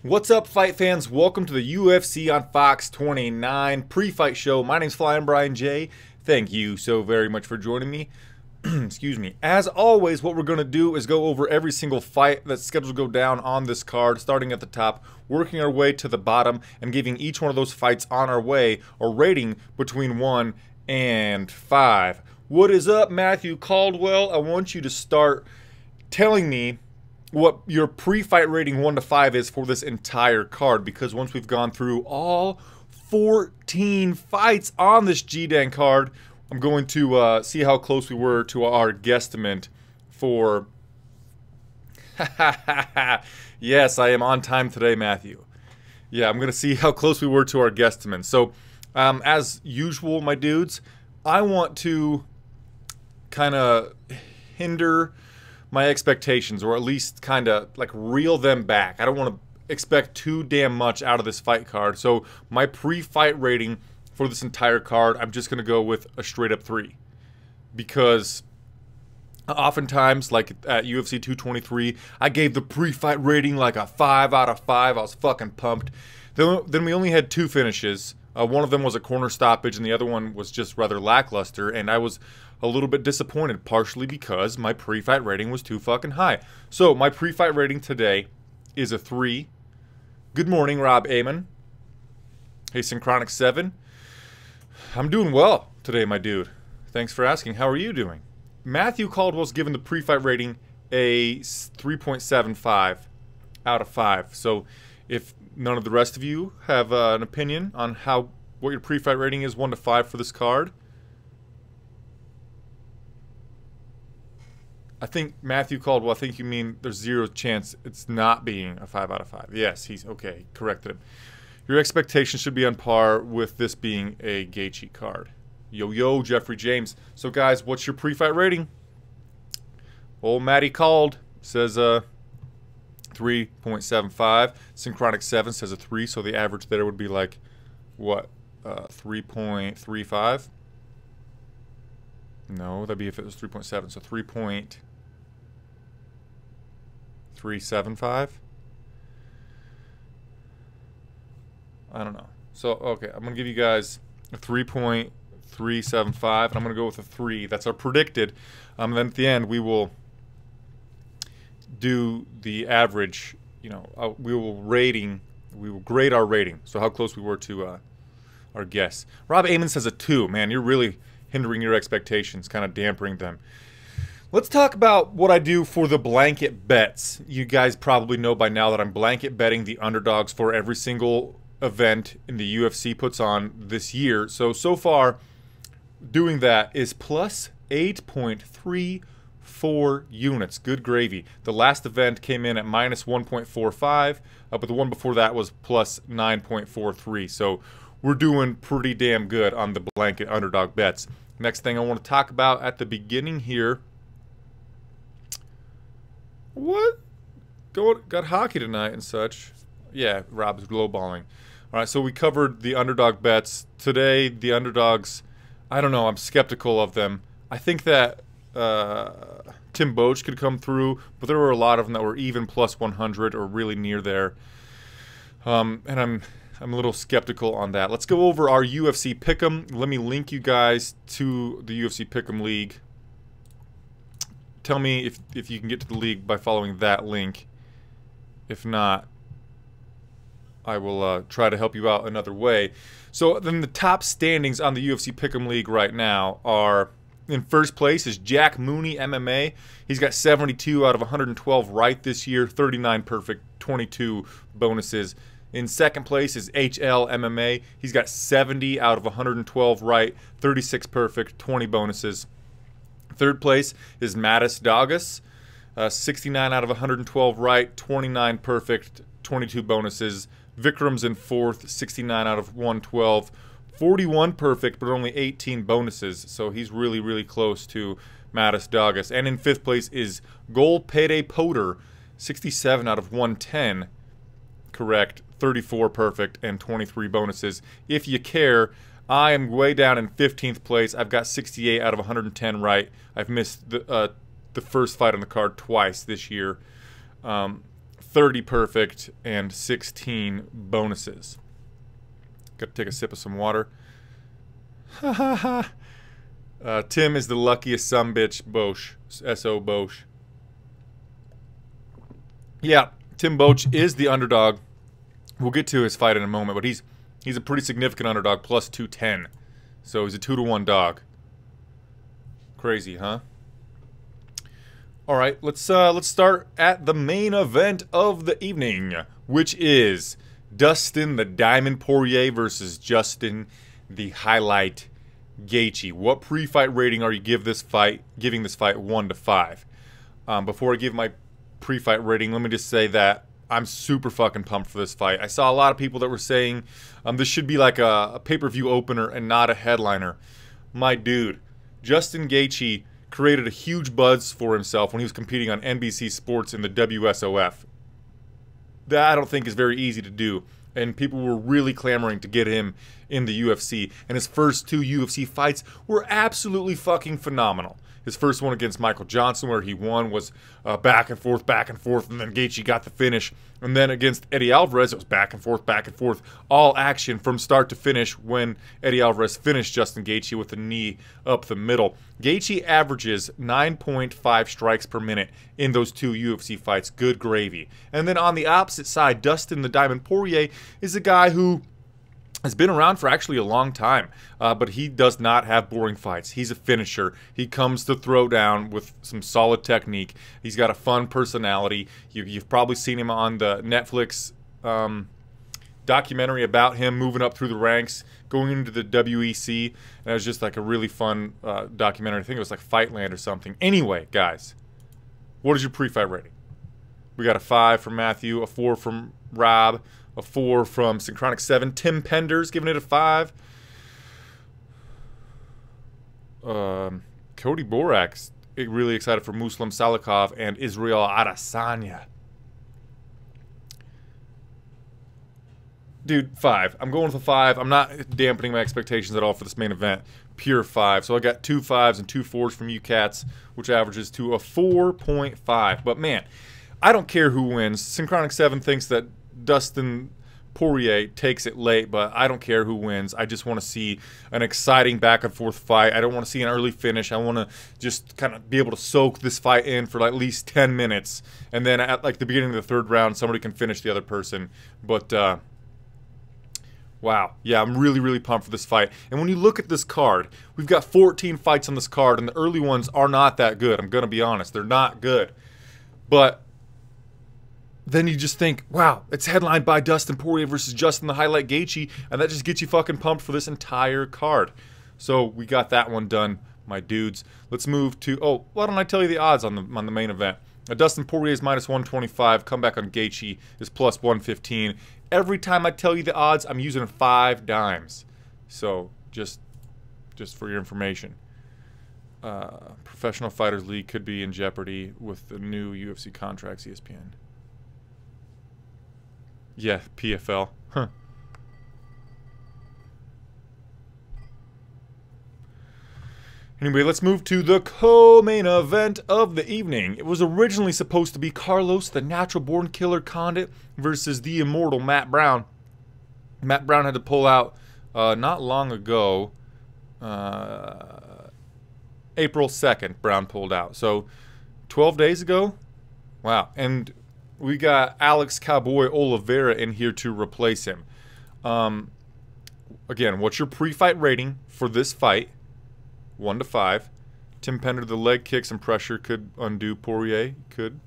What's up, fight fans? Welcome to the UFC on Fox 29 pre-fight show. My name's Flying Brian J. Thank you so very much for joining me. Excuse me. As always, what we're going to do is go over every single fight that's scheduled to go down on this card, starting at the top, working our way to the bottom, and giving each one of those fights on our way a rating between 1 and 5. What is up, Matthew Caldwell? I want you to start telling me what your pre-fight rating 1 to 5 is for this entire card, because once we've gone through all 14 fights on this G-Dang card, I'm going to see how close we were to our guesstimate for... Yes, I am on time today, Matthew. Yeah, I'm going to see how close we were to our guesstimate. So, as usual, my dudes, I want to kind of hinder my expectations, or at least kind of like reel them back. I don't want to expect too damn much out of this fight card. So my pre-fight rating for this entire card, I'm just going to go with a straight up 3. Because oftentimes, like at UFC 223, I gave the pre-fight rating like a 5 out of 5. I was fucking pumped. Then we only had 2 finishes. One of them was a corner stoppage, and the other one was just rather lackluster, and I was a little bit disappointed, partially because my pre-fight rating was too fucking high. So my pre-fight rating today is a 3. Good morning, Rob Amon. Hey, Synchronic 7. I'm doing well today, my dude. Thanks for asking. How are you doing? Matthew Caldwell's given the pre-fight rating a 3.75 out of 5. So if none of the rest of you have an opinion on what your pre-fight rating is 1 to 5 for this card, I think Matthew Caldwell, I think you mean there's 0 chance it's not being a 5 out of 5. Yes, he's okay. Corrected him. Your expectations should be on par with this being a Gaethje card. Yo, Jeffrey James. So, guys, what's your pre-fight rating? Old Matty called. Says 3.75. Synchronic 7 says a 3, so the average there would be like, what, 3.35? No, that'd be if it was 3.7, so 3.375? I don't know. So, okay, I'm going to give you guys a 3.375, and I'm going to go with a 3. That's our predicted. Then at the end, we will do the average, you know, we will grade our rating, so how close we were to our guess. Rob Amon says a 2. Man, you're really hindering your expectations, kind of dampening them. Let's talk about what I do for the blanket bets. You guys probably know by now that I'm blanket betting the underdogs for every single event in the UFC puts on this year. So far, doing that is plus 8.34 units. Good gravy. The last event came in at minus 1.45, but the one before that was plus 9.43. So we're doing pretty damn good on the blanket underdog bets. Next thing I want to talk about at the beginning here. What? Got hockey tonight and such. Yeah, Rob's lowballing. All right, so we covered the underdog bets. Today, the underdogs, I don't know, I'm skeptical of them. I think that Tim Boach could come through, but there were a lot of them that were even plus 100 or really near there. And I'm a little skeptical on that. Let's go over our UFC Pick'em. Let me link you guys to the UFC Pick'em League. Tell me if you can get to the league by following that link. If not, I will try to help you out another way. So then the top standings on the UFC Pick'em League right now are, in first place is Jack Mooney MMA. He's got 72 out of 112 right this year, 39 perfect, 22 bonuses. In second place is HL MMA. He's got 70 out of 112 right, 36 perfect, 20 bonuses. Third place is Mattis Douglas, 69 out of 112 right, 29 perfect, 22 bonuses. Vikram's in fourth, 69 out of 112, 41 perfect, but only 18 bonuses. So he's really, really close to Mattis Douglas. And in fifth place is Gold Payday Poter, 67 out of 110. Correct, 34 perfect, and 23 bonuses. If you care, I am way down in 15th place. I've got 68 out of 110 right. I've missed the first fight on the card twice this year. 30 perfect, and 16 bonuses. Got to take a sip of some water. Ha ha ha. Tim is the luckiest sumbitch, Bosch. S.O. Bosch. Yeah, Tim Bosch is the underdog. We'll get to his fight in a moment, but he's a pretty significant underdog, plus 210. So he's a 2-to-1 dog. Crazy, huh? All right, let's start at the main event of the evening, which is Dustin the Diamond Poirier versus Justin the Highlight Gaethje. What pre-fight rating are you giving this fight 1 to 5? Before I give my pre-fight rating, let me just say that I'm super fucking pumped for this fight. I saw a lot of people that were saying this should be like a pay-per-view opener and not a headliner. My dude, Justin Gaethje created a huge buzz for himself when he was competing on NBC Sports in the WSOF. That I don't think is very easy to do, and people were really clamoring to get him in the UFC, and his first 2 UFC fights were absolutely fucking phenomenal. His first one against Michael Johnson, where he won, was back and forth, and then Gaethje got the finish. And then against Eddie Alvarez, it was back and forth, all action from start to finish when Eddie Alvarez finished Justin Gaethje with a knee up the middle. Gaethje averages 9.5 strikes per minute in those 2 UFC fights. Good gravy. And then on the opposite side, Dustin the Diamond Poirier is a guy who has been around for actually a long time, but he does not have boring fights. He's a finisher. He comes to throw down with some solid technique. He's got a fun personality. You've probably seen him on the Netflix documentary about him moving up through the ranks, going into the WEC, and it was just like a really fun documentary. I think it was like Fightland or something. Anyway, guys, what is your pre-fight rating? We got a 5 from Matthew, a 4 from Rob, a 4 from Synchronic 7. Tim Pender's giving it a 5. Cody Borak's really excited for Muslim Salikov and Israel Adesanya. Dude, 5. I'm going with a 5. I'm not dampening my expectations at all for this main event. Pure 5. So I got 2 5s and 2 4s from you cats, which averages to a 4.5. But man, I don't care who wins. Synchronic 7 thinks that Dustin Poirier takes it late, but I don't care who wins. I just want to see an exciting back and forth fight. I don't want to see an early finish. I want to just kind of be able to soak this fight in for at least 10 minutes. And then at like the beginning of the 3rd round, somebody can finish the other person. But wow. Yeah, I'm really, really pumped for this fight. And when you look at this card, we've got 14 fights on this card, and the early ones are not that good. I'm going to be honest. They're not good. But then you just think, wow, it's headlined by Dustin Poirier versus Justin the Highlight Gaethje, and that just gets you fucking pumped for this entire card. So we got that one done, my dudes. Let's move to, oh, why don't I tell you the odds on the main event? Dustin Poirier is minus 125. Comeback on Gaethje is plus 115. Every time I tell you the odds, I'm using 5 dimes. So just for your information. Professional Fighters League could be in jeopardy with the new UFC contracts, ESPN. Yeah, PFL. Huh. Anyway, let's move to the co-main event of the evening. It was originally supposed to be Carlos, the natural-born killer Condit, versus the immortal Matt Brown. Matt Brown had to pull out not long ago. April 2nd, Brown pulled out. So, 12 days ago? Wow. And we got Alex Cowboy Oliveira in here to replace him. Again, what's your pre-fight rating for this fight? 1 to 5. Tim Pender, the leg kicks and pressure could undo Poirier. Could.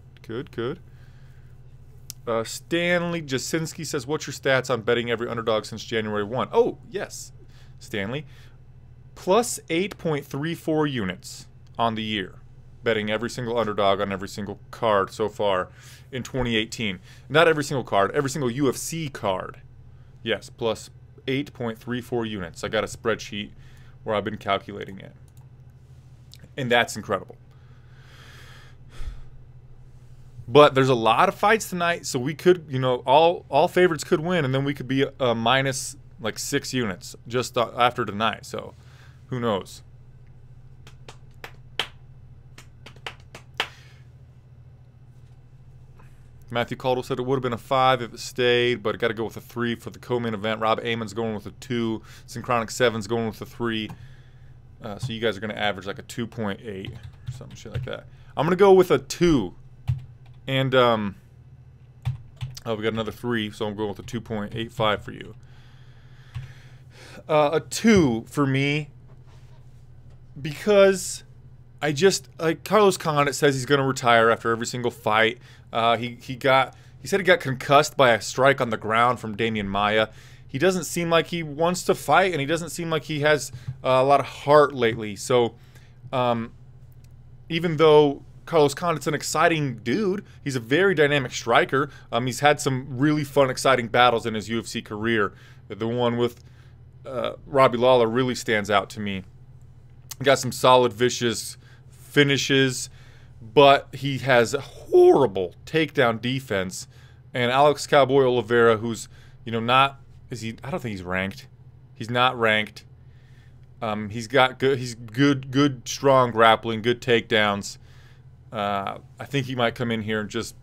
Stanley Jasinski says, what's your stats on betting every underdog since January 1? Oh, yes, Stanley. Plus 8.34 units on the year. Betting every single underdog on every single card so far in 2018. Not every single card, every single UFC card. Yes, plus 8.34 units. I got a spreadsheet where I've been calculating it. And that's incredible. But there's a lot of fights tonight, so we could, you know, all favorites could win, and then we could be minus like 6 units just after tonight. So who knows? Matthew Caldwell said it would have been a 5 if it stayed, but I got to go with a 3 for the co-main event. Rob Amon's going with a 2. Synchronic 7's going with a 3. So you guys are going to average like a 2.8 or something shit like that. I'm going to go with a 2. And, oh, we got another 3, so I'm going with a 2.85 for you. A 2 for me, because I just, like, Carlos Condit says he's going to retire after every single fight. He said he got concussed by a strike on the ground from Damian Maia. He doesn't seem like he wants to fight, and he doesn't seem like he has a lot of heart lately. So, even though Carlos Condit's an exciting dude, he's a very dynamic striker. He's had some really fun, exciting battles in his UFC career. The one with Robbie Lawler really stands out to me. He got some solid, vicious finishes, but he has horrible takedown defense. And Alex Cowboy Oliveira, who's, you know, not, is he? I don't think he's ranked. He's not ranked. He's good, strong grappling, good takedowns. I think he might come in here and just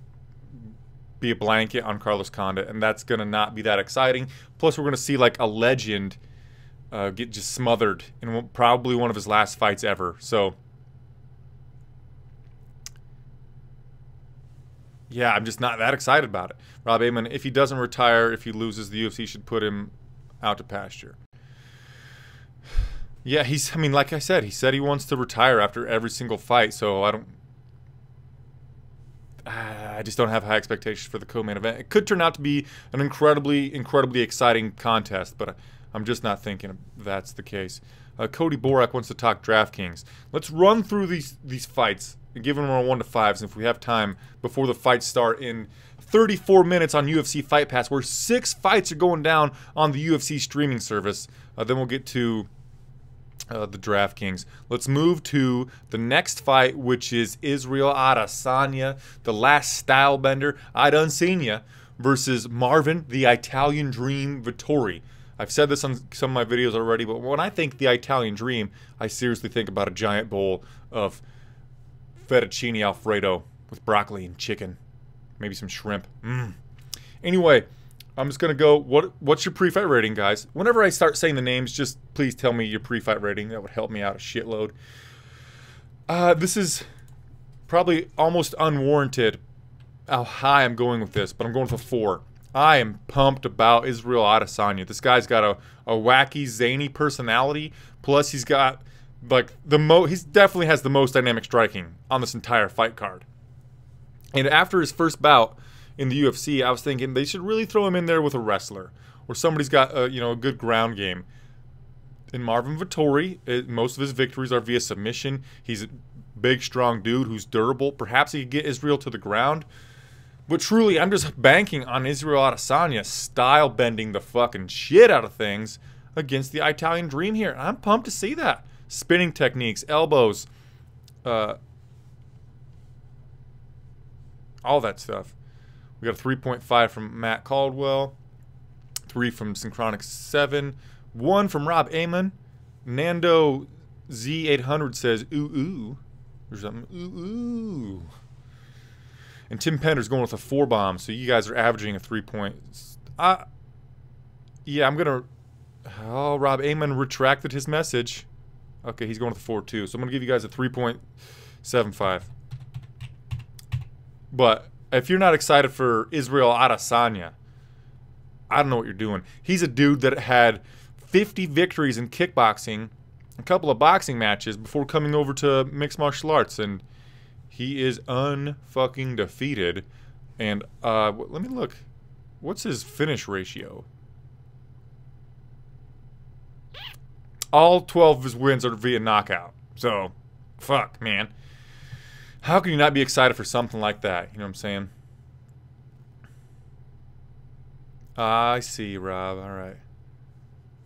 be a blanket on Carlos Condit, and that's gonna not be that exciting. Plus, we're gonna see like a legend get just smothered in probably one of his last fights ever. So, yeah, I'm just not that excited about it. Rob Amon, if he doesn't retire, if he loses, the UFC should put him out to pasture. Yeah, I mean, like I said, he said he wants to retire after every single fight, so I just don't have high expectations for the co-main event. It could turn out to be an incredibly exciting contest, but I'm just not thinking that's the case. Cody Borak wants to talk DraftKings. Let's run through these fights and give them our 1 to 5s. And if we have time before the fights start in 34 minutes on UFC Fight Pass, where 6 fights are going down on the UFC streaming service, then we'll get to the DraftKings. Let's move to the next fight, which is Israel Adesanya, the last style bender, I done seen ya, versus Marvin, the Italian Dream Vettori. I've said this on some of my videos already, but when I think the Italian Dream, I seriously think about a giant bowl of fettuccine alfredo with broccoli and chicken, maybe some shrimp. Anyway, I'm just gonna go. What's your pre-fight rating, guys? Whenever I start saying the names, just please tell me your pre-fight rating. That would help me out a shitload. This is probably almost unwarranted how high I'm going with this, but I'm going for 4. I am pumped about Israel Adesanya. This guy's got a wacky, zany personality. Plus, he's got like he definitely has the most dynamic striking on this entire fight card. And after his first bout in the UFC, I was thinking they should really throw him in there with a wrestler or somebody's got a good ground game. In Marvin Vettori, most of his victories are via submission. He's a big, strong dude who's durable. Perhaps he could get Israel to the ground. But truly, I'm just banking on Israel Adesanya style bending the fucking shit out of things against the Italian Dream here. I'm pumped to see that. Spinning techniques, elbows, all that stuff. We got a 3.5 from Matt Caldwell, 3 from Synchronic 7, 1 from Rob Amon. Nando Z800 says, ooh, ooh. Or something, ooh, ooh. And Tim Pender's going with a 4 bomb, so you guys are averaging a 3 points. Yeah, I'm going to... Oh, Rob Amon retracted his message. Okay, he's going with a 4 too. So I'm going to give you guys a 3.75. But if you're not excited for Israel Adesanya, I don't know what you're doing. He's a dude that had 50 victories in kickboxing, a couple of boxing matches before coming over to mixed martial arts, and he is unfucking defeated. And let me look. What's his finish ratio? All 12 of his wins are via knockout. So, fuck, man. How can you not be excited for something like that? You know what I'm saying? I see, Rob. All right.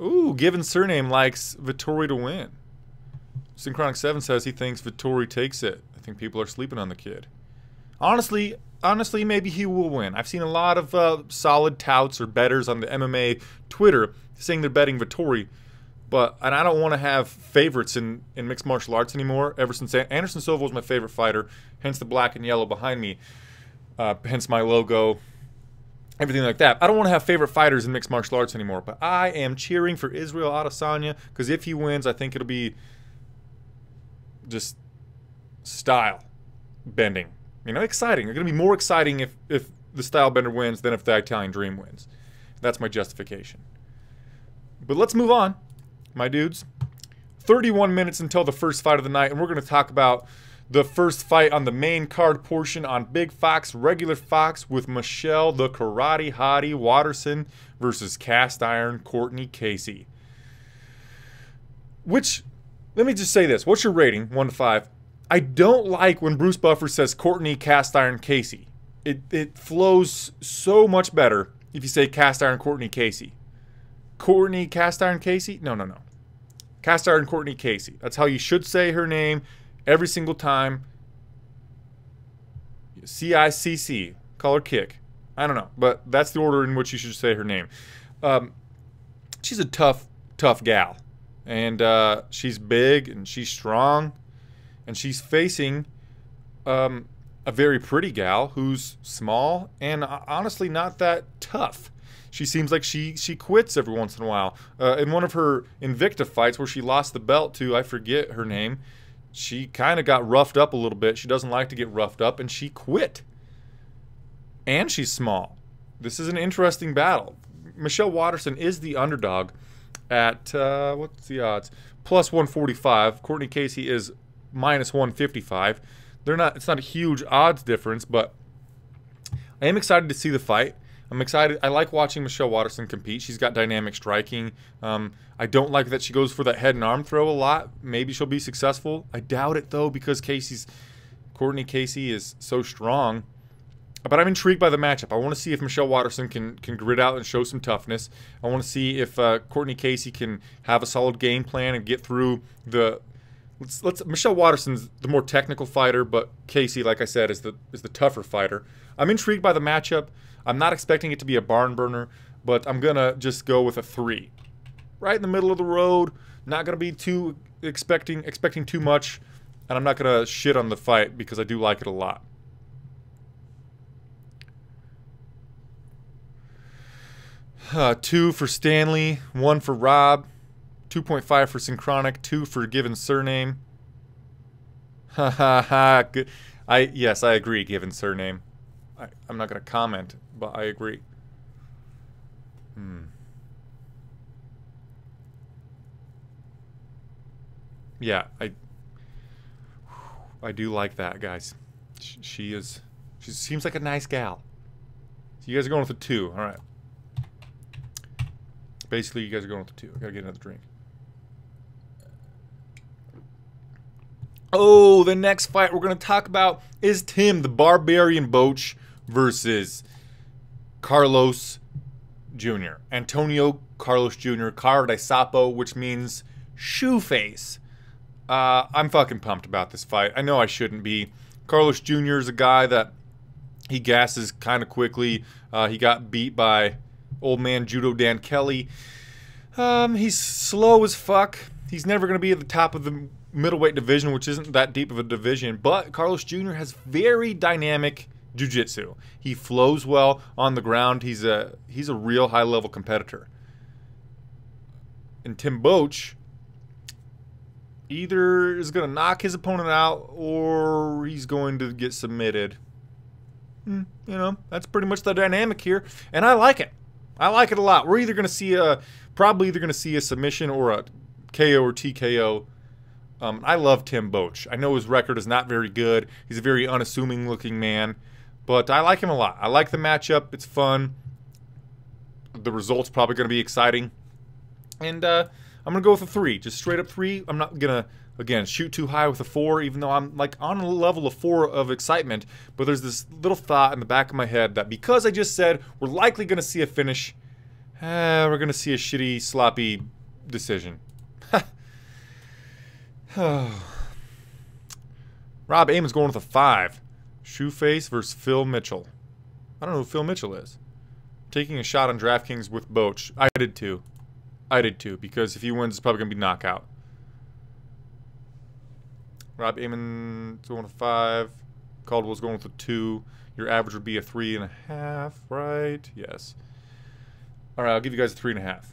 Ooh, given surname likes Vettori to win. Synchronic 7 says he thinks Vettori takes it. I think people are sleeping on the kid. Honestly, maybe he will win. I've seen a lot of solid touts or bettors on the MMA Twitter saying they're betting Vettori. And I don't want to have favorites in mixed martial arts anymore. Ever since Anderson Silva was my favorite fighter, hence the black and yellow behind me. hence my logo, everything like that. I don't want to have favorite fighters in mixed martial arts anymore, but I am cheering for Israel Adesanya because if he wins, I think it'll be just style bending. You know, exciting. It's going to be more exciting if the style bender wins than if the Italian Dream wins. That's my justification. But let's move on, my dudes. 31 minutes until the first fight of the night, and we're going to talk about the first fight on the main card portion on Big Fox, Regular Fox, with Michelle the Karate Hottie Watterson versus Cast Iron Courtney Casey. Which, let me just say this. What's your rating? 1 to 5. I don't like when Bruce Buffer says Courtney Cast Iron Casey. It flows so much better if you say Cast Iron Courtney Casey. Courtney Cast Iron Casey? No, no, no. Cast Iron Courtney Casey. That's how you should say her name every single time. C-I-C-C. Call her Kick. I don't know. But that's the order in which you should say her name. She's a tough gal. And she's big and she's strong. And she's facing a very pretty gal who's small and honestly not that tough. She seems like she quits every once in a while. In one of her Invicta fights where she lost the belt to, I forget her name, she kind of got roughed up a little bit. She doesn't like to get roughed up, and she quit. And she's small. This is an interesting battle. Michelle Watterson is the underdog at, what's the odds? Plus 145. Courtney Casey is minus 155. It's not a huge odds difference, but I am excited to see the fight. I'm excited. I like watching Michelle Watterson compete. She's got dynamic striking. I don't like that she goes for that head and arm throw a lot. Maybe she'll be successful. I doubt it, though, because Courtney Casey is so strong. But I'm intrigued by the matchup. I want to see if Michelle Watterson can grit out and show some toughness. I want to see if Courtney Casey can have a solid game plan and get through the... Michelle Watterson's the more technical fighter, but Casey, like I said, is the tougher fighter. I'm intrigued by the matchup. I'm not expecting it to be a barn burner, but I'm gonna just go with a 3. Right in the middle of the road. Not gonna be too expecting too much, and I'm not gonna shit on the fight because I do like it a lot. Two for Stanley, 1 for Rob, 2.5 for Synchronic, 2 for Given Surname. Ha ha ha. Yes, I agree, Given Surname. I'm not going to comment, but I agree. Yeah, I do like that, guys. She seems like a nice gal. So you guys are going with a 2. All right. Basically, you guys are going with a 2. I got to get another drink. Oh, the next fight we're going to talk about is Tim the Barbarian Boach versus Carlos Jr. Antonio Carlos Jr. Cara de Sapo, which means shoe face. I'm fucking pumped about this fight. I know I shouldn't be. Carlos Jr. is a guy that he gasses kind of quickly. He got beat by old man Judo Dan Kelly. He's slow as fuck. He's never going to be at the top of the middleweight division, which isn't that deep of a division, but Carlos Jr. has very dynamic jiu-jitsu. He flows well on the ground. He's a real high-level competitor. And Tim Boach either is going to knock his opponent out or he's going to get submitted. You know, that's pretty much the dynamic here, and I like it. I like it a lot. We're either going to see probably either going to see a submission or a KO or TKO. I love Tim Boach. I know his record is not very good. He's a very unassuming looking man, but I like him a lot. I like the matchup. It's fun. The result's probably going to be exciting. And I'm going to go with a 3. Just straight up 3. I'm not going to, again, shoot too high with a 4, even though I'm like on a level of 4 of excitement. But there's this little thought in the back of my head that because I just said we're likely going to see a finish, we're going to see a shitty, sloppy decision. Rob Amon's going with a 5. Shoeface versus Phil Mitchell. I don't know who Phil Mitchell is. Taking a shot on DraftKings with Boach. I did too. Because if he wins, it's probably going to be knockout. Rob Amon's going with a 5. Caldwell's going with a 2. Your average would be a 3.5, right? Yes. All right, I'll give you guys a 3.5.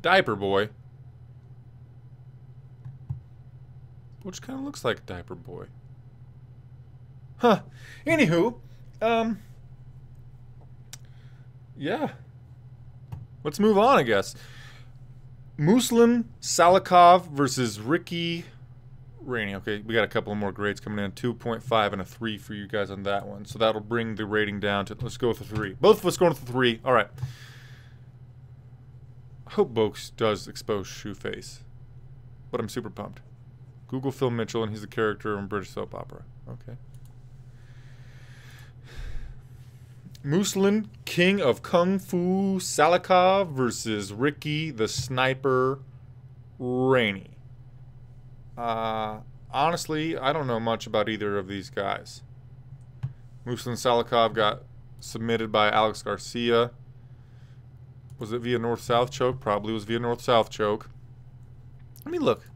Diaper Boy. Which kind of looks like Diaper Boy. Huh. Anywho, yeah. Let's move on, I guess. Muslim Salikov versus Ricky Rainey. Okay, we got a couple more grades coming in. 2.5 and a 3 for you guys on that one. So that'll bring the rating down to, let's go with a 3. Both of us going with a 3. All right. I hope Boaks does expose Shoeface. But I'm super pumped. Google Phil Mitchell, and he's the character in British soap opera. Okay. Muslim King of Kung Fu Salikov versus Ricky the Sniper Rainey. Honestly, I don't know much about either of these guys. Muslim Salikov got submitted by Alex Garcia. Was it via North-South choke? Probably was via North-South choke. Let me look.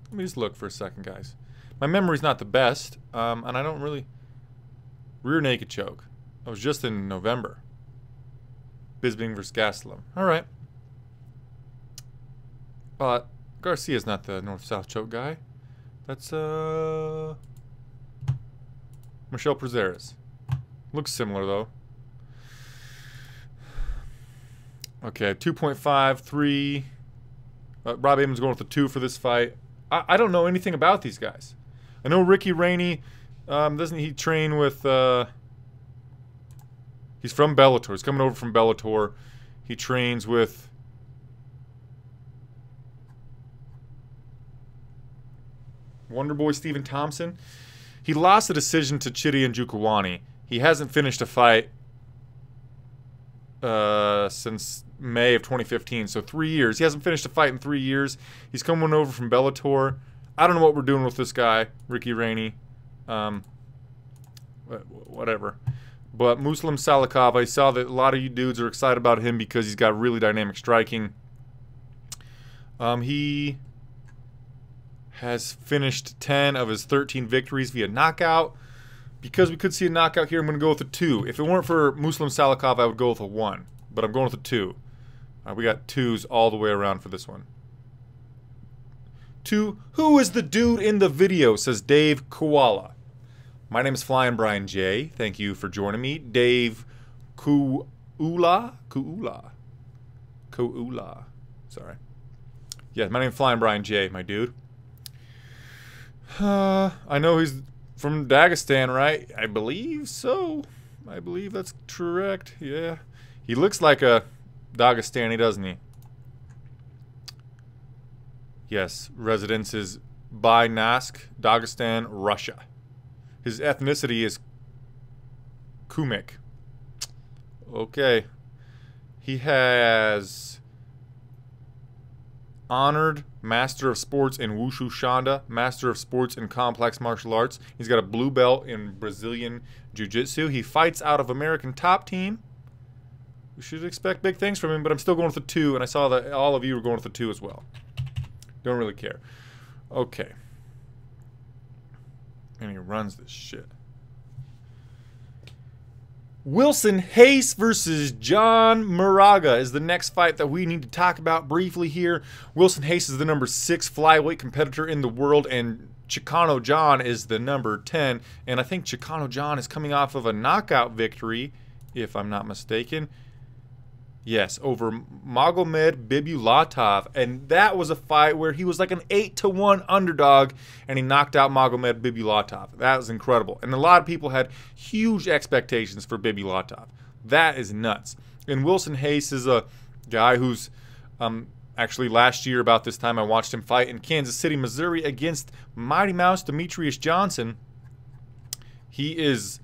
Let me just look for a second, guys. My memory's not the best, and I don't really... Rear naked choke. That was just in November. Bisping versus Gastelum. Alright. But Garcia's not the North-South choke guy. That's, Michelle Prazeres. Looks similar, though. Okay, 2.5, 3. Rob Amon's going with a 2 for this fight. I don't know anything about these guys. I know Ricky Rainey, doesn't he train with, he's from Bellator. He's coming over from Bellator. He trains with Wonderboy Stephen Thompson. He lost a decision to Chidi Njokuani. He hasn't finished a fight since May of 2015, so 3 years. He hasn't finished a fight in 3 years. He's coming over from Bellator. I don't know what we're doing with this guy, Ricky Rainey. Whatever. But Muslim Salikov, I saw that a lot of you dudes are excited about him because he's got really dynamic striking. He has finished 10 of his 13 victories via knockout. Because we could see a knockout here, I'm going to go with a 2. If it weren't for Muslim Salikov, I would go with a 1. But I'm going with a 2. We got 2s all the way around for this one. 2. Who is the dude in the video? Says Dave Koala. My name is Flying Brian J. Thank you for joining me. Dave Koula. Sorry. Yeah, my name is Flying Brian J, my dude. I know he's from Dagestan, right? I believe so. I believe that's correct. Yeah. He looks like a Dagestani, doesn't he? Yes. Residence is Bayansk, Dagestan, Russia. His ethnicity is Kumyk. Okay. He has honored Master of Sports in Wushu Shanda, Master of Sports in Complex Martial Arts. He's got a blue belt in Brazilian Jiu-Jitsu. He fights out of American Top Team. We should expect big things from him, but I'm still going with a 2, and I saw that all of you were going with a 2 as well. Don't really care. Okay. And he runs this shit. Wilson Hayes versus John Moraga is the next fight that we need to talk about briefly here. Wilson Hayes is the number 6 flyweight competitor in the world, and Chicano John is the number 10. And I think Chicano John is coming off of a knockout victory, if I'm not mistaken. Yes, over Magomed Bibulatov. And that was a fight where he was like an 8-1 underdog, and he knocked out Magomed Bibulatov. That was incredible. And a lot of people had huge expectations for Bibulatov. That is nuts. And Wilson Hayes is a guy who's actually last year about this time I watched him fight in Kansas City, Missouri against Mighty Mouse Demetrius Johnson. He is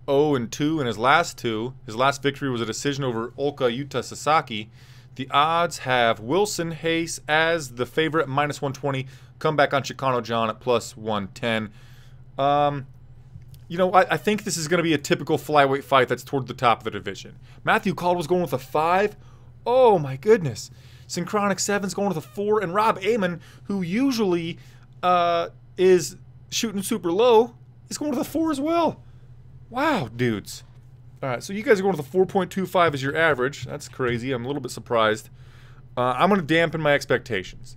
0-2 in his last 2. His last victory was a decision over Ulka Yuta Sasaki. The odds have Wilson Hayes as the favorite at -120. Come back on Chicano John at +110. You know, I think this is going to be a typical flyweight fight that's toward the top of the division. Matthew Caldwell's going with a 5. Oh my goodness. Synchronic 7's going with a 4. And Rob Amon, who usually is shooting super low, He's going with a 4 as well. Wow, dudes. All right, so you guys are going with a 4.25 as your average. That's crazy. I'm a little bit surprised. I'm going to dampen my expectations.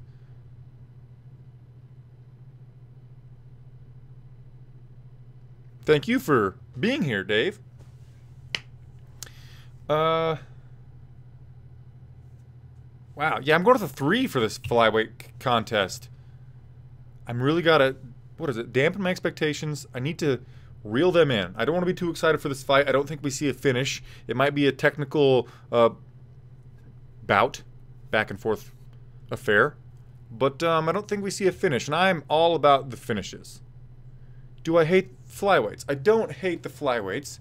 Thank you for being here, Dave. Wow. Yeah, I'm going with a 3 for this flyweight contest. I'm really got to, what is it, dampen my expectations. I need to reel them in. I don't want to be too excited for this fight. I don't think we see a finish. It might be a technical bout, back and forth affair. But I don't think we see a finish, and I'm all about the finishes. Do I hate flyweights? I don't hate the flyweights.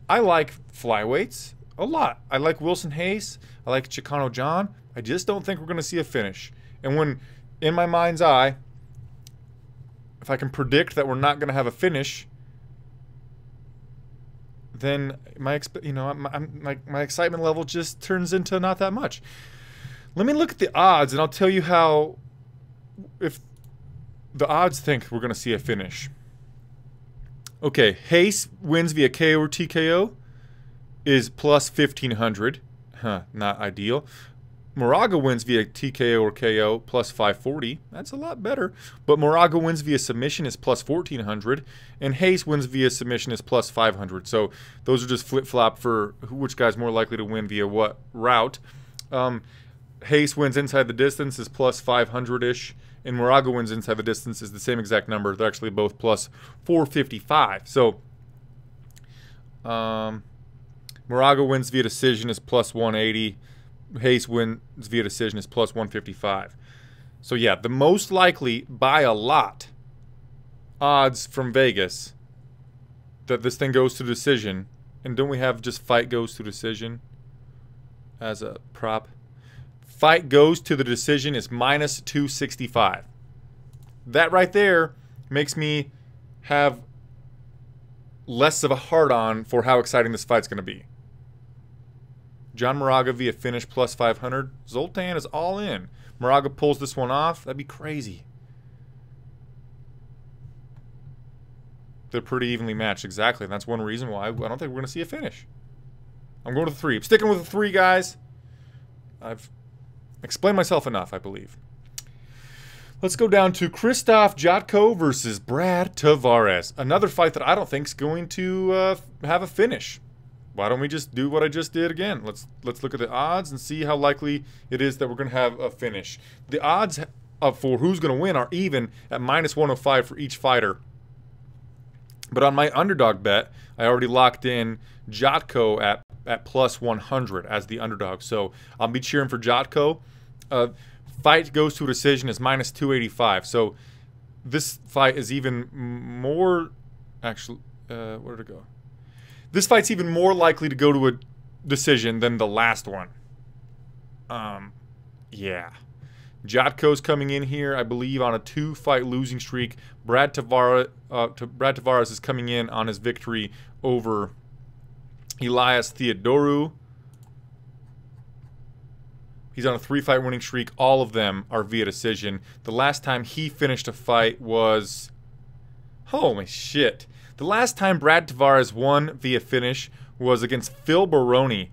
I like flyweights a lot. I like Wilson Hayes. I like Chicano John. I just don't think we're going to see a finish. And when, in my mind's eye, if I can predict that we're not going to have a finish, then my excitement level just turns into not that much. Let me look at the odds, and I'll tell you how, if the odds think we're going to see a finish. Okay, Hayes wins via KO or TKO is plus 1,500. Huh, not ideal. Moraga wins via TKO or KO plus 540. That's a lot better. But Moraga wins via submission is plus 1,400. And Hayes wins via submission is plus 500. So those are just flip-flop for which guy's more likely to win via what route. Hayes wins inside the distance is plus 500-ish. And Moraga wins inside the distance is the same exact number. They're actually both plus 455. So Moraga wins via decision is plus 180. Hayes wins via decision is plus 155. So yeah, the most likely by a lot odds from Vegas that this thing goes to decision. And don't we have just fight goes to decision as a prop? Fight goes to the decision is minus 265. That right there makes me have less of a hard-on for how exciting this fight's going to be. John Moraga via finish plus 500. Zoltan is all in. Moraga pulls this one off. That'd be crazy. They're pretty evenly matched, exactly. And that's one reason why I don't think we're going to see a finish. I'm going to the 3. I'm sticking with the 3, guys. I've explained myself enough, I believe. Let's go down to Krzysztof Jotko versus Brad Tavares. Another fight that I don't think is going to have a finish. Why don't we just do what I just did again? Let's look at the odds and see how likely it is that we're going to have a finish. The odds for who's going to win are even at minus 105 for each fighter. But on my underdog bet, I already locked in Jotko at plus 100 as the underdog. So I'll be cheering for Jotko. Fight goes to a decision is minus 285. So this fight is even more, actually, where did it go? This fight's even more likely to go to a decision than the last one. Yeah. Jotko's coming in here, I believe, on a 2-fight losing streak. Brad Tavares is coming in on his victory over Elias Theodorou. He's on a 3-fight winning streak. All of them are via decision. The last time he finished a fight was... Holy shit. The last time Brad Tavares won via finish was against Phil Baroni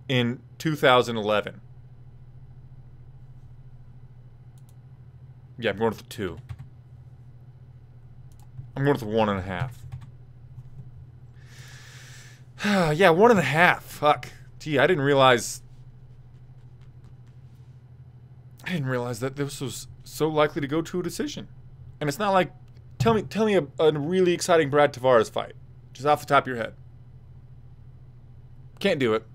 in 2011. Yeah, I'm going with the 2. I'm going with the 1.5. Yeah, 1.5. Fuck. Gee, I didn't realize that this was so likely to go to a decision. And it's not like, tell me a really exciting Brad Tavares fight, just off the top of your head. Can't do it.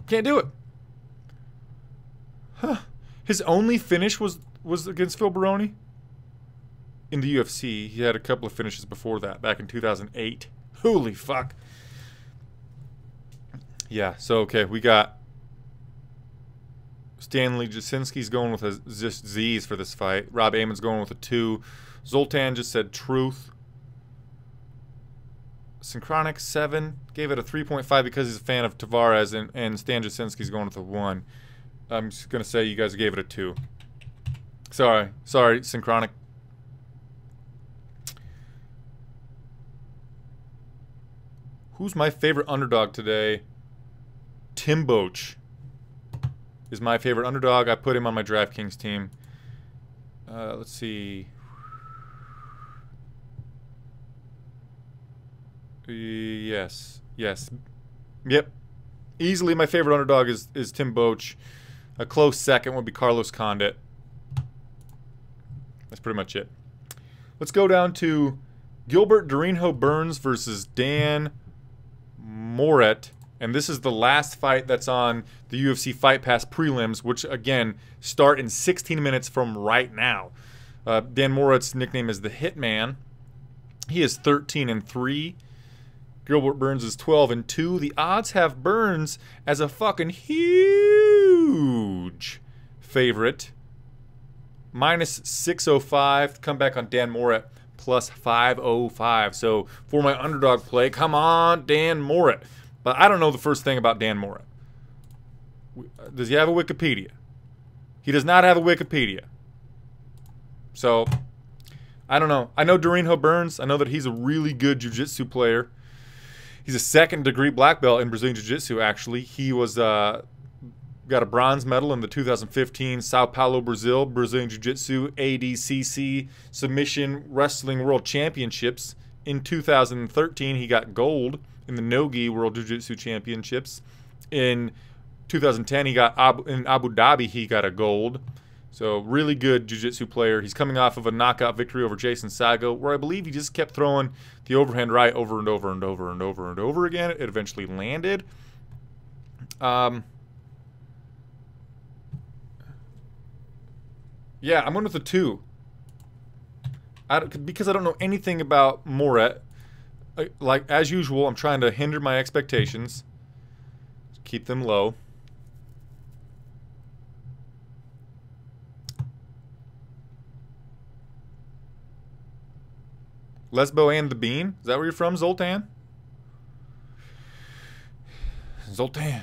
Can't do it. Huh. His only finish was against Phil Baroni in the UFC. He had a couple of finishes before that, back in 2008. Holy fuck. Yeah, so okay, we got Stanley Jasinski's going with a Z's for this fight. Rob Amon's going with a 2. Zoltan just said truth. Synchronic 7 gave it a 3.5 because he's a fan of Tavares, and Stan Jasinski's going with a 1. I'm just gonna say you guys gave it a 2. Sorry, Synchronic. Who's my favorite underdog today? Tim Boetsch is my favorite underdog. I put him on my DraftKings team. Let's see. Yes. Yep. Easily my favorite underdog is Tim Boetsch. A close second would be Carlos Condit. That's pretty much it. Let's go down to Gilbert Durinho Burns versus Dan Moret. And this is the last fight that's on the UFC Fight Pass prelims, which, again, start in 16 minutes from right now. Dan Moret's nickname is the Hitman. He is 13-3. Gilbert Burns is 12-2. The odds have Burns as a fucking huge favorite. Minus 605. Come back on Dan Moret. Plus 505. So for my underdog play, come on, Dan Moret. But I don't know the first thing about Dan Moret. Does he have a Wikipedia? He does not have a Wikipedia. So, I don't know. I know Durinho Burns. I know that he's a really good jiu-jitsu player. He's a second-degree black belt in Brazilian jiu-jitsu, actually. He was got a bronze medal in the 2015 Sao Paulo, Brazilian Jiu-Jitsu ADCC Submission Wrestling World Championships. In 2013, he got gold in the Nogi World Jiu-Jitsu Championships. In 2010, he got in Abu Dhabi, he got a gold. So really good jiu-jitsu player. He's coming off of a knockout victory over Jason Sago, where I believe he just kept throwing the overhand right over and over and over and over and over again. It eventually landed. Yeah, I'm going with the 2. Because I don't know anything about Moret. Like, as usual, I'm trying to hinder my expectations. Keep them low. Lesbo and the Bean? Is that where you're from, Zoltan? Zoltan.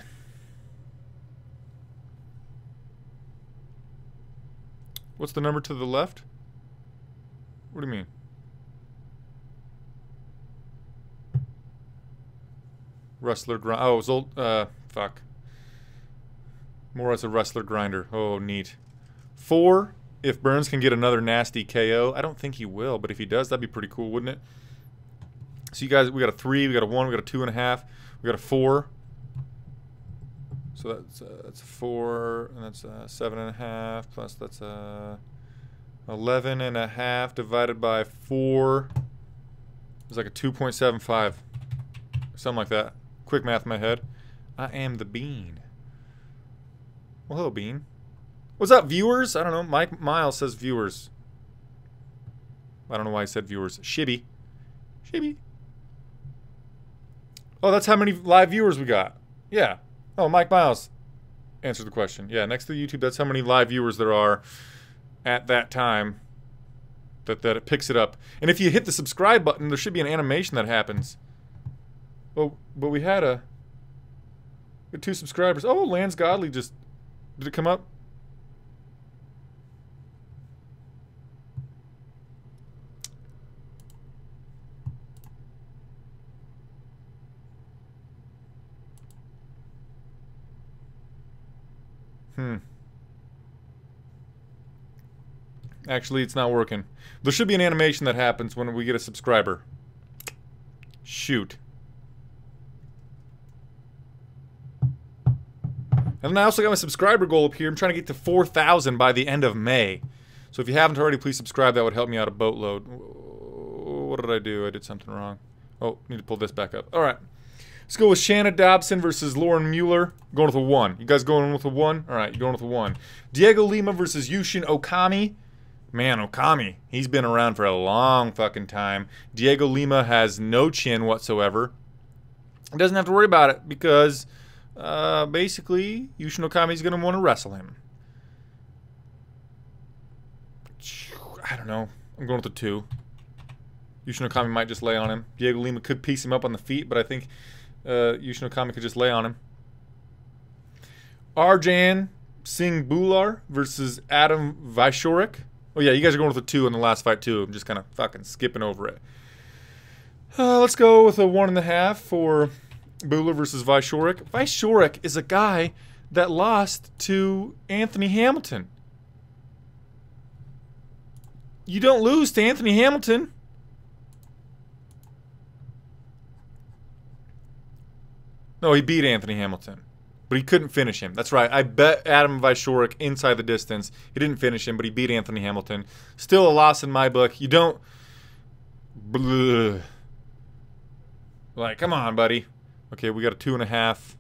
What's the number to the left? What do you mean? Wrestler grind. Oh, fuck. More as a wrestler grinder. Oh, neat. 4. If Burns can get another nasty KO. I don't think he will, but if he does, that'd be pretty cool, wouldn't it? So you guys, we got a 3, we got a 1, we got a 2.5, we got a 4. So that's a 4, and that's 7.5 plus that's 11.5 divided by 4. It's like a 2.75, something like that. Quick math in my head. I am the Bean. Well, hello, Bean. What's up, viewers? I don't know. Mike Miles says viewers. I don't know why he said viewers. Shibby. Shibby. Oh, that's how many live viewers we got. Yeah. Oh, Mike Miles answered the question. Yeah, next to YouTube, that's how many live viewers there are at that time that it picks it up. And if you hit the subscribe button, there should be an animation that happens. Oh, but we had 2 subscribers. Oh, Lance Godley just... Did it come up? Actually, it's not working. There should be an animation that happens when we get a subscriber. Shoot. And then I also got my subscriber goal up here. I'm trying to get to 4,000 by the end of May. So if you haven't already, please subscribe. That would help me out a boatload. What did I do? I did something wrong. Oh, need to pull this back up. All right. Let's go with Shanna Dobson versus Lauren Mueller. Going with a 1. You guys going with a 1? All right, you're going with a 1. Diego Lima versus Yushin Okami. Man, Okami, he's been around for a long fucking time. Diego Lima has no chin whatsoever. He doesn't have to worry about it because, basically, Yushin Okami's going to want to wrestle him. I don't know. I'm going with a 2. Yushin Okami might just lay on him. Diego Lima could piece him up on the feet, but I think Yushin Okami could just lay on him. Arjan Singh Bular versus Adam Vyshorik. Oh yeah, you guys are going with a 2 in the last fight too. I'm just kind of fucking skipping over it. Let's go with a 1.5 for Buehler versus Vyshorek. Vyshorek is a guy that lost to Anthony Hamilton. You don't lose to Anthony Hamilton. No, he beat Anthony Hamilton. But he couldn't finish him. That's right. I bet Adam Vyshorek inside the distance. He didn't finish him, but he beat Anthony Hamilton. Still a loss in my book. You don't... Bleh. Like, come on, buddy. Okay, we got a 2.5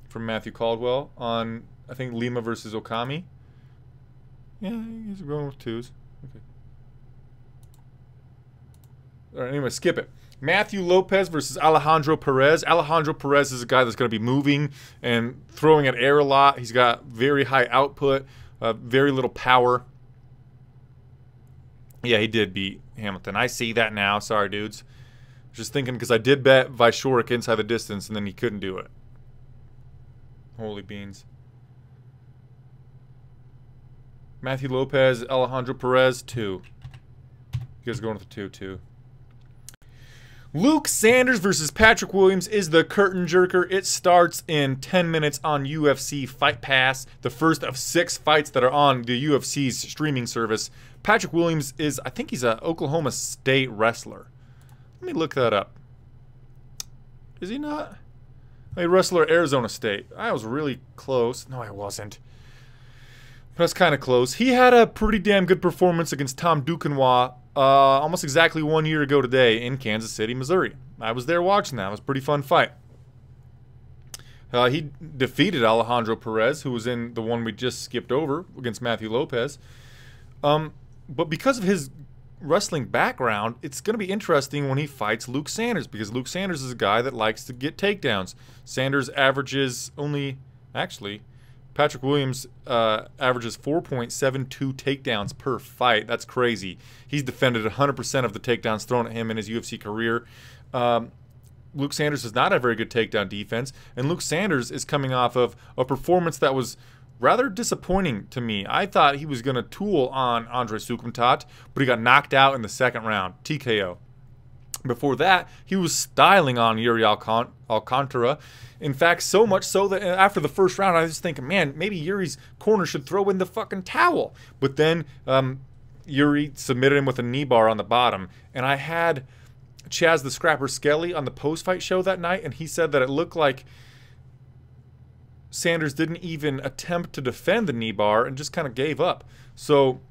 from Matthew Caldwell on, I think, Lima versus Okami. Yeah, he's going with 2s. Okay. All right, anyway, skip it. Matthew Lopez versus Alejandro Perez. Alejandro Perez is a guy that's going to be moving and throwing at air a lot. He's got very high output, very little power. Yeah, he did beat Hamilton. I see that now. Sorry, dudes. Just thinking because I did bet Vyshorek inside the distance and then he couldn't do it. Holy beans. Matthew Lopez, Alejandro Perez, 2. You guys are going with the 2, too. Luke Sanders versus Patrick Williams is the curtain jerker. It starts in 10 minutes on UFC Fight Pass, the first of 6 fights that are on the UFC's streaming service. Patrick Williams is, I think he's an Oklahoma State wrestler. Let me look that up. Is he not? A wrestler at Arizona State. I was really close. No, I wasn't. But that's kind of close. He had a pretty damn good performance against Tom Duquesnoy almost exactly 1 year ago today in Kansas City, Missouri. I was there watching that. It was a pretty fun fight. He defeated Alejandro Perez, who was in the one we just skipped over against Matthew Lopez. But because of his wrestling background, it's going to be interesting when he fights Luke Sanders, because Luke Sanders is a guy that likes to get takedowns. Sanders averages only, actually, Patrick Williams averages 4.72 takedowns per fight. That's crazy. He's defended 100% of the takedowns thrown at him in his UFC career. Luke Sanders does not have very good takedown defense, and Luke Sanders is coming off of a performance that was rather disappointing to me. I thought he was going to tool on Andre Sukumtat, but he got knocked out in the second round, TKO. Before that, he was styling on Yuri Alcantara. In fact, so much so that after the first round, I was thinking, man, maybe Yuri's corner should throw in the fucking towel. But then Yuri submitted him with a knee bar on the bottom. And I had Chaz the Scrapper Skelly on the post-fight show that night, and he said that it looked like Sanders didn't even attempt to defend the knee bar and just kind of gave up. So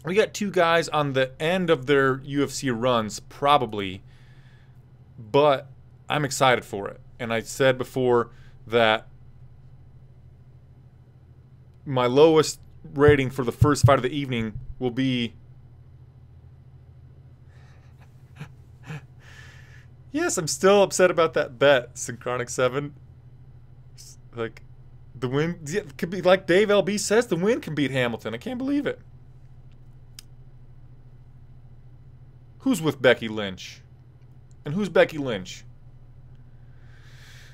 we got 2 guys on the end of their UFC runs, probably, but I'm excited for it. And I said before that my lowest rating for the first fight of the evening will be... Yes, I'm still upset about that bet, Synchronic 7. Like, the win... Yeah, it could be like Dave LB says, the win can beat Hamilton. I can't believe it. Who's with Becky Lynch? And who's Becky Lynch?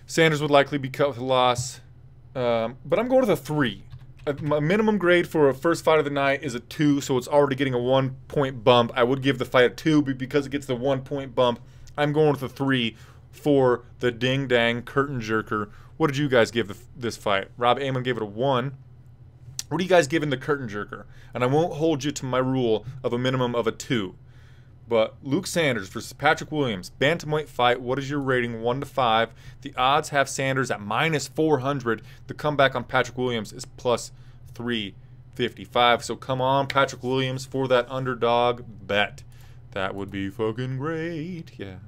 Sanders would likely be cut with a loss. But I'm going with a 3. My minimum grade for a first fight of the night is a 2, so it's already getting a 1-point bump. I would give the fight a 2, but because it gets the 1-point bump, I'm going with a 3 for the ding-dang curtain jerker. What did you guys give this fight? Rob Amon gave it a 1. What are you guys giving the curtain jerker? And I won't hold you to my rule of a minimum of a 2. But Luke Sanders versus Patrick Williams, bantamweight fight. What is your rating? 1 to 5. The odds have Sanders at -400. The comeback on Patrick Williams is plus 355. So come on, Patrick Williams, for that underdog bet. That would be fucking great. Yeah.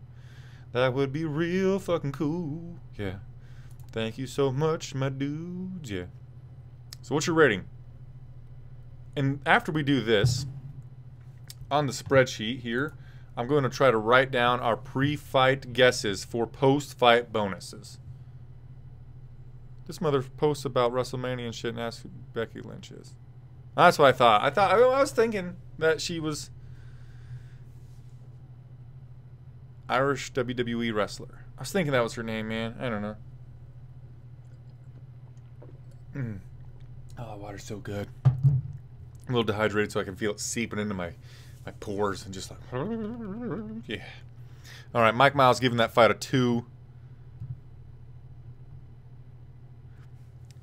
That would be real fucking cool. Yeah. Thank you so much, my dudes. Yeah. So what's your rating? And after we do this, on the spreadsheet here, I'm going to try to write down our pre-fight guesses for post-fight bonuses. This mother posts about WrestleMania and shit and asks who Becky Lynch is. That's what I thought. I was thinking that she was Irish WWE wrestler. I was thinking that was her name, man. I don't know. Oh, water's so good. I'm a little dehydrated, so I can feel it seeping into my pores and just like, yeah. All right, Mike Miles giving that fight a 2.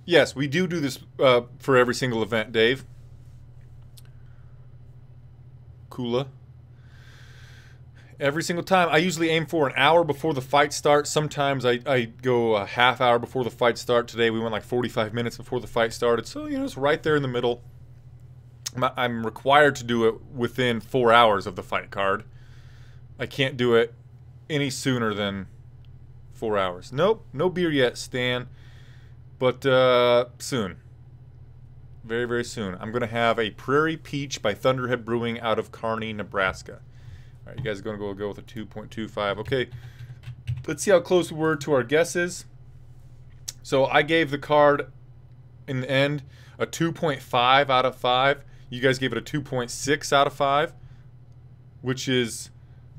Yes, we do this for every single event, Dave. Kula. Every single time. I usually aim for an hour before the fight starts. Sometimes I go a half hour before the fight starts. Today we went like 45 minutes before the fight started. So, you know, it's right there in the middle. I'm required to do it within 4 hours of the fight card. I can't do it any sooner than 4 hours. Nope, no beer yet, Stan. But soon. Very, very soon. I'm going to have a Prairie Peach by Thunderhead Brewing out of Kearney, Nebraska. All right, you guys are going to go with a 2.25. Okay, let's see how close we were to our guesses. So I gave the card in the end a 2.5 out of 5. You guys gave it a 2.6 out of 5, which is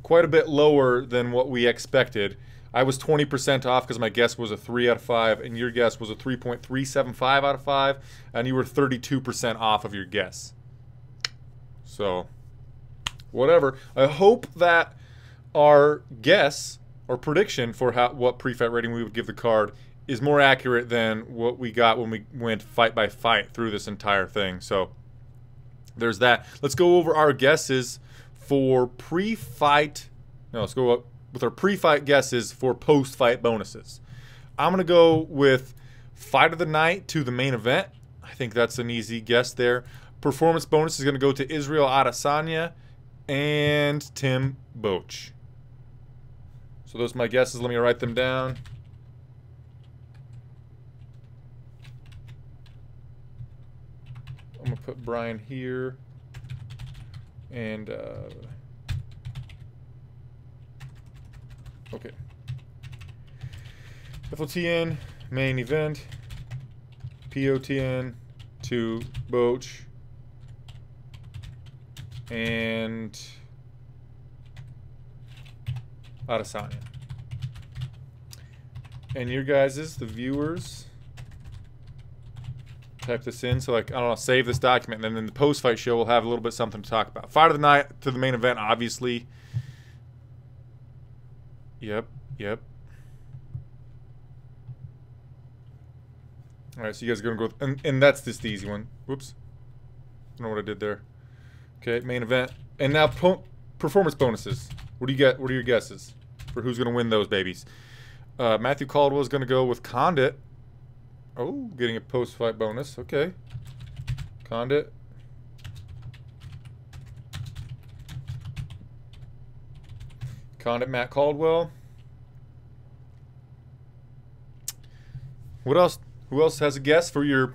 quite a bit lower than what we expected. I was 20% off because my guess was a 3 out of 5, and your guess was a 3.375 out of 5, and you were 32% off of your guess. So, whatever. I hope that our guess or prediction for what pre-fight rating we would give the card is more accurate than what we got when we went fight by fight through this entire thing. So, there's that. Let's go over our guesses for pre-fight. No, let's go up with our pre-fight guesses for post-fight bonuses. I'm going to go with fight of the night to the main event. I think that's an easy guess there. Performance bonus is going to go to Israel Adesanya and Tim Boetsch. So those are my guesses. Let me write them down. I'm going to put Brian here. And, okay. FLTN, main event. POTN to Boetsch. And Adesanya. And your guys's, the viewers, type this in. So, like, I don't know, save this document. And then in the post-fight show, we'll have a little bit something to talk about. Fight of the night to the main event, obviously. Yep. All right, so you guys are going to go... And that's just the easy one. Whoops. I don't know what I did there. Okay, main event. And now performance bonuses. What do you get? What are your guesses for who's going to win those babies? Matthew Caldwell is going to go with Condit. Oh, getting a post-fight bonus. Okay. Condit. Condit, Matt Caldwell. What else? Who else has a guess for your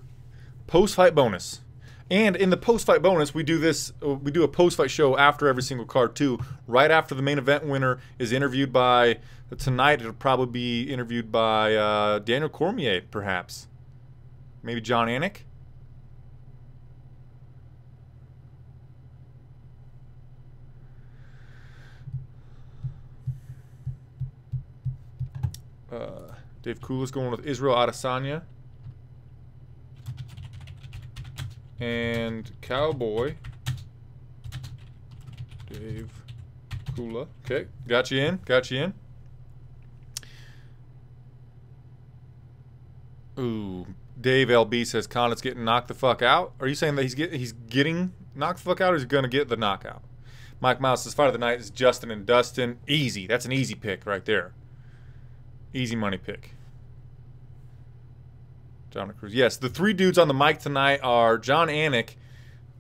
post-fight bonus? And in the post-fight bonus, we do this. We do a post-fight show after every single card too. Right after the main event winner is interviewed by tonight, it'll probably be interviewed by Daniel Cormier, perhaps. Maybe John Anik. Dave Kula's going with Israel Adesanya. And Cowboy. Dave Kula. Okay, got you in. Ooh, Dave LB says Condit's getting knocked the fuck out. Are you saying that he's getting knocked the fuck out, or is he going to get the knockout? Mike Miles says fight of the night is Justin and Dustin. Easy. That's an easy pick right there. Easy money pick. Dominic Cruz. Yes, the three dudes on the mic tonight are John Anik,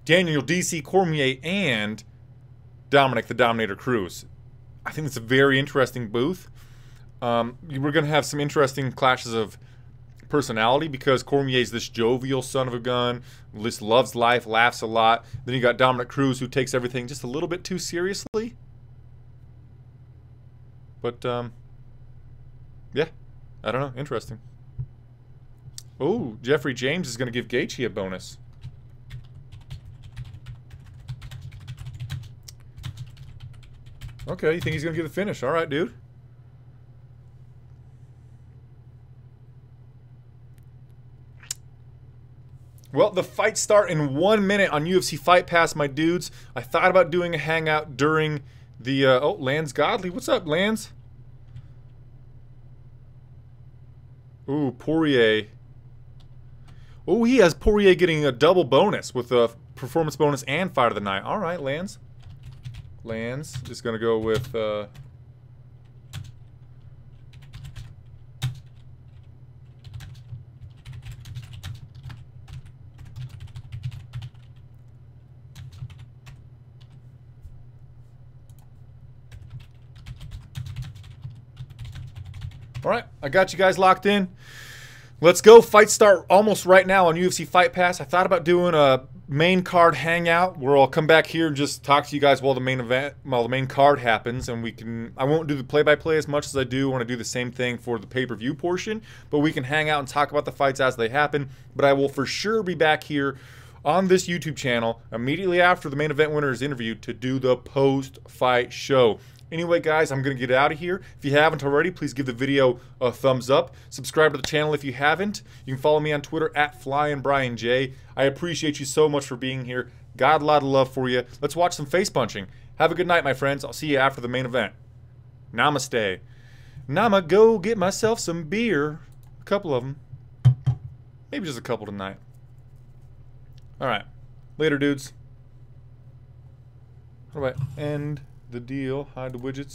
Daniel DC Cormier, and Dominic the Dominator Cruz. I think it's a very interesting booth. We're going to have some interesting clashes of personality because Cormier's this jovial son of a gun, just loves life, laughs a lot. Then you got Dominic Cruz, who takes everything just a little bit too seriously. But, yeah, I don't know. Interesting. Oh, Jeffrey James is going to give Gaethje a bonus. Okay, you think he's going to get the finish. All right, dude. Well, the fights start in 1 minute on UFC Fight Pass, my dudes. I thought about doing a hangout during The, oh, Lance Godley. What's up, Lance? Ooh, Poirier. Oh, he has Poirier getting a double bonus with a performance bonus and fight of the night. All right, Lance. Lance is going to go with... All right, I got you guys locked in. Let's go. Fights start almost right now on UFC Fight Pass. I thought about doing a main card hangout where I'll come back here and just talk to you guys while the main card happens, and we can. I won't do the play-by-play as much as I do want to do the same thing for the pay-per-view portion, but we can hang out and talk about the fights as they happen. But I will for sure be back here on this YouTube channel immediately after the main event winner is interviewed to do the post-fight show. Anyway, guys, I'm going to get out of here. If you haven't already, please give the video a thumbs up. Subscribe to the channel if you haven't. You can follow me on Twitter at FlyingBrianJ. I appreciate you so much for being here. Got a lot of love for you. Let's watch some face punching. Have a good night, my friends. I'll see you after the main event. Namaste. I'ma go get myself some beer. A couple of them. Maybe just a couple tonight. All right. Later, dudes. All right. End the deal. Hide the widgets.